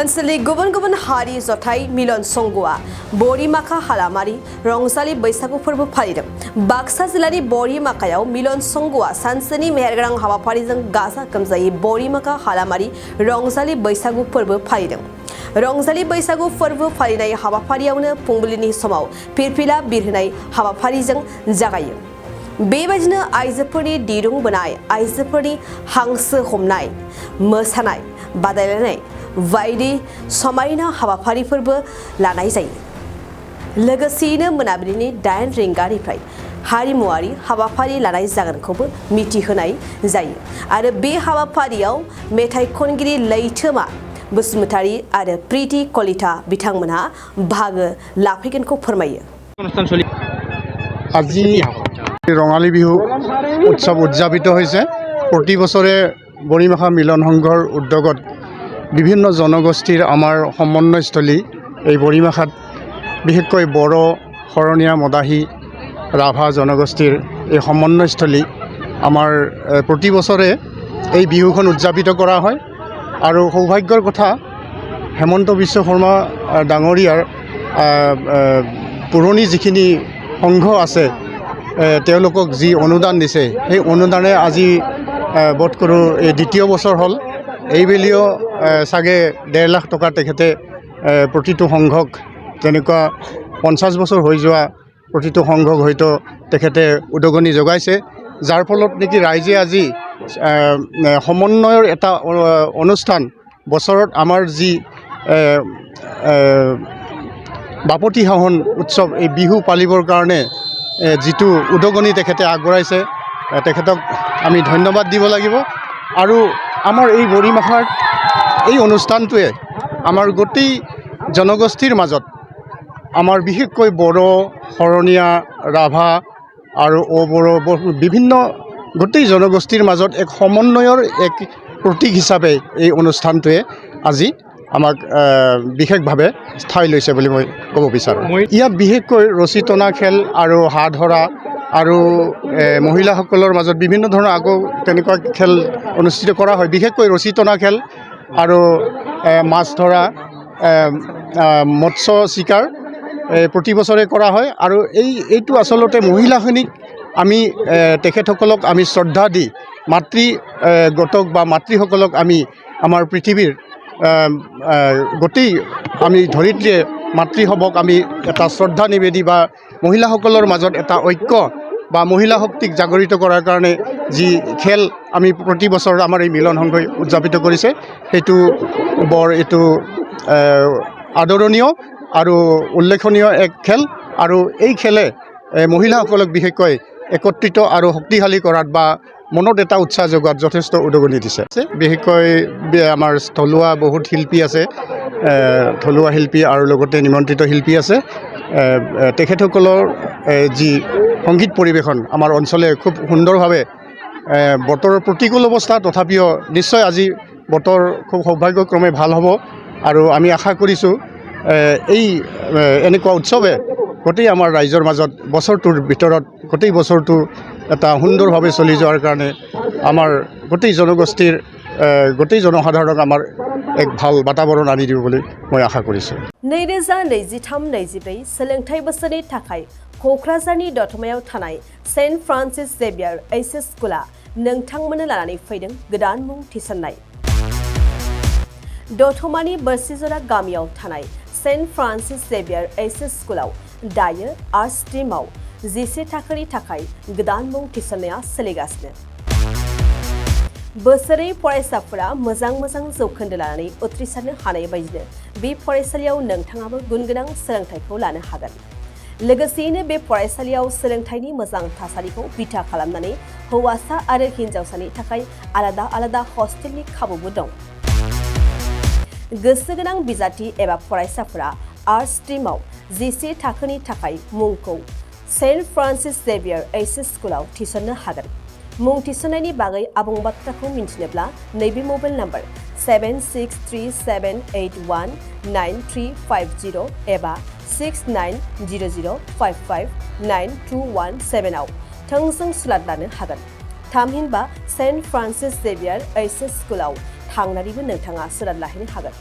ओनसोलनि गुबुन गुबुन हारि जथाय मिलन संगुआ बरिमाखा हालामारि रंजालि बैसागु फोरबो फालिदों। बाक्सा जिल्लानि बरिमाखायाव मिलन संगुआ सानसेनि मेहेरगोनां हाबाफारिजों गाजा गोमजायै बरिमाखा हालामारि रंजालि बैसागु फोरबो फालिदों। रंजालि बैसागु फोरबो फालिनाय हाबाफारियावनो फुंबिलिनि समाव फिरफिला बिरहोनाय हाबाफारिजों जागायो। बेबायदिनो आइजोफोरनि दिरुं बोनाय, आइजोफोरनि हांसो हमनाय, मोसानाय बादायलायनाय बायदि समायना हाबाफारिफोरबो लानाय जायो। लोगोसेयैनो मोनाबिलिनि 8 रिंगानिफ्राय हारिमुआरि हाबाफारि लानाय जागोनखौबो मिथिहोनाय जायो आरो बे हाबाफारियाव मेथाइ खनगिरि लैथोमा बसुमतारी आरो प्रीति कलिता बिथांमोनहा बाहागो लाफैगोनखौ फोरमायो। আজি ৰঙালী বিহু উৎসৱ উদযাপিত হৈছে। প্ৰতি বছৰে বৰিমাখা মিলন সংঘৰ উদ্যোগত বিভিন্ন জনগোষ্ঠীৰ আমাৰ সমন্বয়স্থলী এই বৰিমাখাত বিশেষকৈ বড়ো, শৰণীয়া, মদাহী, ৰাভা জনগোষ্ঠীৰ এই সমন্বয়স্থলী আমাৰ প্ৰতি বছৰে এই বিহুখন উদযাপিত কৰা হয়। আৰু সৌভাগ্যৰ কথা, হেমন্ত বিশ্ব শৰ্মা ডাঙৰীয়াৰ পুৰণি যিখিনি সংঘ আছে তেওঁলোকক যি অনুদান দিছে, সেই অনুদানে আজি বোধ কৰোঁ এই দ্বিতীয় বছৰ হ'ল। এইবেলিও চাগে 1.5 লাখ টকা তেখেতে প্ৰতিটো সংঘক, তেনেকুৱা 50 বছৰ হৈ যোৱা প্ৰতিটো সংঘক হয়তো তেখেতে উদগনি যোগাইছে, যাৰ ফলত নেকি ৰাইজে আজি সমন্বয়ৰ এটা অনুষ্ঠান বছৰত আমাৰ যি বাপতি সাহোন উৎসৱ, এই বিহু পালিবৰ কাৰণে যিটো উদগনি তেখেতে আগবঢ়াইছে, তেখেতক আমি ধন্যবাদ দিব লাগিব। আৰু আমাৰ এই বৰিমাখাৰ এই অনুষ্ঠানটোৱে আমাৰ গোটেই জনগোষ্ঠীৰ মাজত, আমাৰ বিশেষকৈ বড়ো, শৰণীয়া, ৰাভা আৰু অবড়ো বিভিন্ন গোটেই জনগোষ্ঠীৰ মাজত এক সমন্বয়ৰ এক প্ৰতীক হিচাপে এই অনুষ্ঠানটোৱে আজি আমাক বিশেষভাৱে ঠাই লৈছে বুলি মই ক'ব বিচাৰোঁ। ইয়াত বিশেষকৈ ৰছী টনা খেল আৰু হাঁহ ধৰা আৰু মহিলাসকলৰ মাজত বিভিন্ন ধৰণৰ আকৌ তেনেকুৱা খেল অনুষ্ঠিত কৰা হয়। বিশেষকৈ ৰছী টনা খেল আৰু মাছ ধৰা, মৎস্য চিকাৰ প্ৰতি বছৰে কৰা হয়। আৰু এইটো আচলতে মহিলাখিনিক আমি তেখেতসকলক আমি শ্ৰদ্ধা দি, মাতৃগতক বা মাতৃসকলক আমি আমাৰ পৃথিৱীৰ গোটেই আমি ধৰিত্ৰীয়ে মাতৃসৱক আমি এটা শ্ৰদ্ধা নিবেদি বা মহিলাসকলৰ মাজত এটা ঐক্য বা মহিলা শক্তিক জাগৰিত কৰাৰ কাৰণে যি খেল আমি প্ৰতি বছৰ আমাৰ এই মিলন সংঘই উদযাপিত কৰিছে, সেইটো বৰ এইটো আদৰণীয় আৰু উল্লেখনীয় এক খেল। আৰু এই খেলে মহিলাসকলক বিশেষকৈ একত্ৰিত আৰু শক্তিশালী কৰাত বা মনত এটা উৎসাহ যোগোৱাত যথেষ্ট উদগনি দিছে। বিশেষকৈ আমাৰ থলুৱা বহুত শিল্পী আছে, থলুৱা শিল্পী আৰু লগতে নিমন্ত্ৰিত শিল্পী আছে। তেখেতসকলৰ যি সংগীত পৰিৱেশন আমাৰ অঞ্চলে খুব সুন্দৰভাৱে, বতৰৰ প্ৰতিকূল অৱস্থা তথাপিও নিশ্চয় আজি বতৰ খুব সৌভাগ্যক্ৰমে ভাল হ'ব। আৰু আমি আশা কৰিছোঁ এই এনেকুৱা উৎসৱে গোটেই আমাৰ ৰাইজৰ মাজত বছৰটোৰ ভিতৰত গোটেই বছৰটো এটা সুন্দৰভাৱে চলি যোৱাৰ কাৰণে আমাৰ গোটেই জনগোষ্ঠীৰ গোটেই জনসাধাৰণক আমাৰ এক ভাল বাতাবৰণ আনি দিব বুলি মই আশা কৰিছোঁ। 2023-24 सोलोंथाइ बोसोरनि थाखाय क'क्राझारनि दतमायाव थानाय सेन्ट फ्रान्सिस जेभियार एचएस स्कुला नोंथांमोननो लानानै फैदों गोदान मुं थिसननाय। दतमानि बोरसिजरा गामियाव थानाय सेन्ट फ्रान्सिस जेभियार एचएस स्कुलाव दायो आर्ट्स स्ट्रीमाव 10 थाखोनि थाखाय गोदान मुं थिसननाया सोलिगासिनो। बोसोरै फरायसाफोरा मोजां जौखोन्दो लानानै उथ्रिसारनो हानाय बायदिनो बे फरायसालियाव नोंथाङाबो गुनगोनां सोलोंथाइखौ लानो हागोन। लोगोसेयैनो बे फरायसालियाव सोलोंथाइनि मोजां थासारिखौ बिथा खालामनानै हौवासा आरो हिन्जावसानि थाखाय आलादा हस्टेलनि खाबुबो दं। गोसो गोनां बिजाथि एबा फरायसाफोरा आर्ट्स स्ट्रीमाव 10 थाखोनि थाखाय मुंखौ सेन्ट फ्रान्सिस जेभियार एचएस स्कुलाव थिसननो हागोन। मुं थिसननायनि बागै आबुं बाथ्राखौ मिन्थिनोब्ला नैबे मबाइल नम्बर 7637819350 एबा 6900559217 आव थोंजों सुलाद लानो हागोन। थामहिनबा सेन्ट फ्रान्सिस जेभियार एचएस स्कुलाव थांनानैबो नोंथाङा सुलाद लाहैनो हागोन।